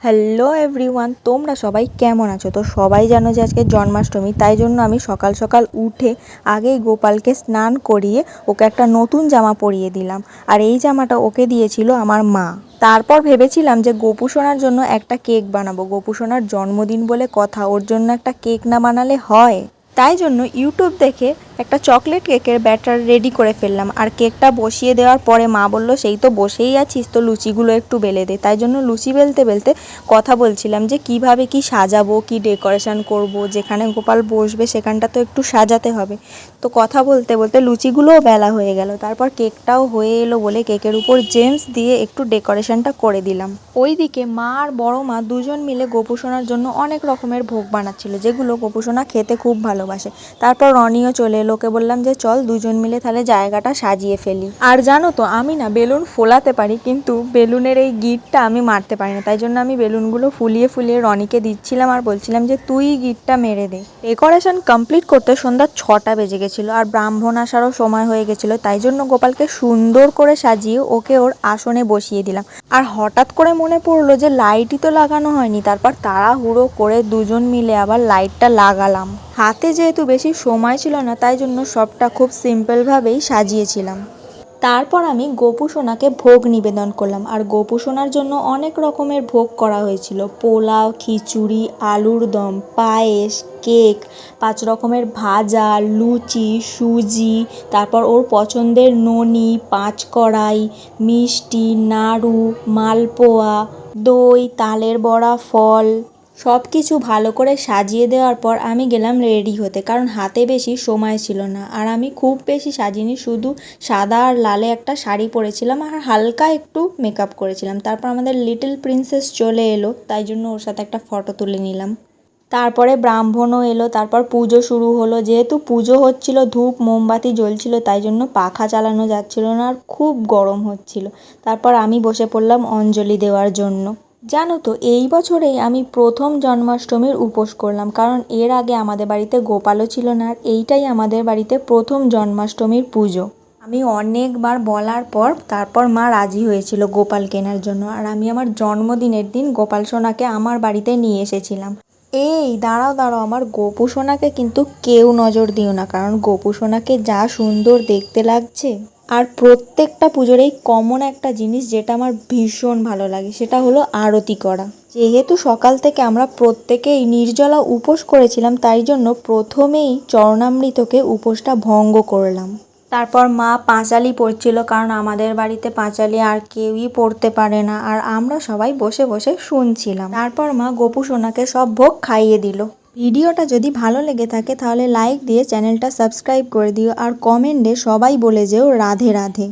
Hello everyone, তোমরা সবাই কেমন আছো? তো সবাই জানো যে আজকে জন্মাষ্টমী, তাই জন্য আমি সকাল সকাল উঠে আগেই গোপালকে স্নান করিয়ে ওকে একটা নতুন জামা পরিয়ে দিলাম। আর এই জামাটা ওকে দিয়েছিল আমার মা। তারপর ভেবেছিলাম যে গোপু সোনার জন্য একটা কেক বানাবো। গোপু সোনার জন্মদিন বলে কথা, ওর জন্য একটা কেক না বানালে হয়? তাই জন্য ইউটিউব দেখে একটা চকলেট কেকের ব্যাটার রেডি করে ফেললাম। আর কেকটা বসিয়ে দেওয়ার পরে মা বলল, সেই তো বসেই আছিস, তো লুচিগুলো একটু বেলে দে। তাই জন্য লুচি বেলতে বেলতে কথা বলছিলাম যে কিভাবে কি সাজাবো, কি ডেকোরেশন করব, যেখানে গোপাল বসবে সেখানটা তো একটু সাজাতে হবে। তো কথা বলতে বলতে লুচিগুলোও বেলা হয়ে গেল। তারপর কেকটাও হয়ে এলো বলে কেকের উপর জেমস দিয়ে একটু ডেকোরেশনটা করে দিলাম। ওইদিকে মা আর বড় মা দুজন মিলে গোপু সোনার জন্য অনেক রকমের ভোগ বানাচ্ছিল, যেগুলো গোপু সোনা খেতে খুব ভালোবাসে। তারপর রনিও চলে এলো, ওকে বললাম যে চল দুজন মিলে তাহলে জায়গাটা সাজিয়ে ফেলি। আর জানো তো, আমি না বেলুন ফোলাতে পারি, কিন্তু বেলুনের এই গিঁটটা আমি মারতে পারি না। তাই জন্য আমি বেলুনগুলো ফুলিয়ে ফুলিয়ে রনিকে দিচ্ছিলাম আর বলছিলাম যে তুই গিঁটটা মেরে দে। ডেকোরেশন কমপ্লিট করতে সন্ধ্যা 6টা বেজে গেছিলো আর ব্রাহ্মণ আসারও সময় হয়ে গেছিলো। তাই জন্য গোপালকে সুন্দর করে সাজিয়ে ওকে ওর আসনে বসিয়ে দিলাম। আর হঠাৎ করে মনে পড়লো যে লাইটই তো লাগানো হয়নি। তারপর তাড়াহুড়ো করে দুজন মিলে আবার লাইটটা লাগালাম। হাতে যেহেতু বেশি সময় ছিল না, তাই জন্য সবটা খুব সিম্পলভাবেই সাজিয়েছিলাম। তারপর আমি গোপু সোনাকে ভোগ নিবেদন করলাম। আর গোপু সোনার জন্য অনেক রকমের ভোগ করা হয়েছিল: পোলাও, খিচুড়ি, আলুর দম, পায়েস, কেক, 5 রকমের ভাজা, লুচি, সুজি, তারপর ওর পছন্দের ননি, 5 কড়াই, মিষ্টি, নাড়ু, মালপোয়া, দই, তালের বড়া, ফল, সব কিছু ভালো করে সাজিয়ে দেওয়ার পর আমি গেলাম রেডি হতে, কারণ হাতে বেশি সময় ছিল না। আর আমি খুব বেশি সাজিনি, শুধু সাদা আর লালে একটা শাড়ি পরেছিলাম আর হালকা একটু মেকআপ করেছিলাম। তারপর আমাদের লিটল প্রিন্সেস চলে এলো, তাই জন্য ওর সাথে একটা ফটো তুলে নিলাম। তারপরে ব্রাহ্মণও এলো। তারপর পুজো শুরু হলো। যেহেতু পুজো হচ্ছিল, ধূপ মোমবাতি জ্বলছিল, তাই জন্য পাখা চালানো যাচ্ছিল না আর খুব গরম হচ্ছিল। তারপর আমি বসে পড়লাম অঞ্জলি দেওয়ার জন্য। জানো তো, এই বছরেই আমি প্রথম জন্মাষ্টমীর উপোস করলাম, কারণ এর আগে আমাদের বাড়িতে গোপালও ছিল না। আর এইটাই আমাদের বাড়িতে প্রথম জন্মাষ্টমীর পুজো। আমি অনেকবার বলার পর তারপর মা রাজি হয়েছিল গোপাল কেনার জন্য। আর আমি আমার জন্মদিনের দিন গোপাল সোনাকে আমার বাড়িতে নিয়ে এসেছিলাম। এই দাঁড়াও দাঁড়াও, আমার গোপু সোনাকে কিন্তু কেউ নজর দিও না, কারণ গোপু সোনাকে যা সুন্দর দেখতে লাগছে। আর প্রত্যেকটা পুজোর এই কমন একটা জিনিস যেটা আমার ভীষণ ভালো লাগে, সেটা হলো আরতি করা। যেহেতু সকাল থেকে আমরা প্রত্যেকেই নির্জলা উপোস করেছিলাম, তাই জন্য প্রথমেই চরণামৃতকে উপোসটা ভঙ্গ করলাম। তারপর মা পাঁচালি পড়ছিল, কারণ আমাদের বাড়িতে পাঁচালি আর কেউই পড়তে পারে না। আর আমরা সবাই বসে বসে শুনছিলাম। তারপর মা গোপু সোনাকে সব ভোগ খাইয়ে দিল। ভিডিওটা যদি ভালো লেগে থাকে তাহলে লাইক দিয়ে চ্যানেলটা সাবস্ক্রাইব করে দিও। আর কমেন্টে সবাই বলে যেও রাধে রাধে।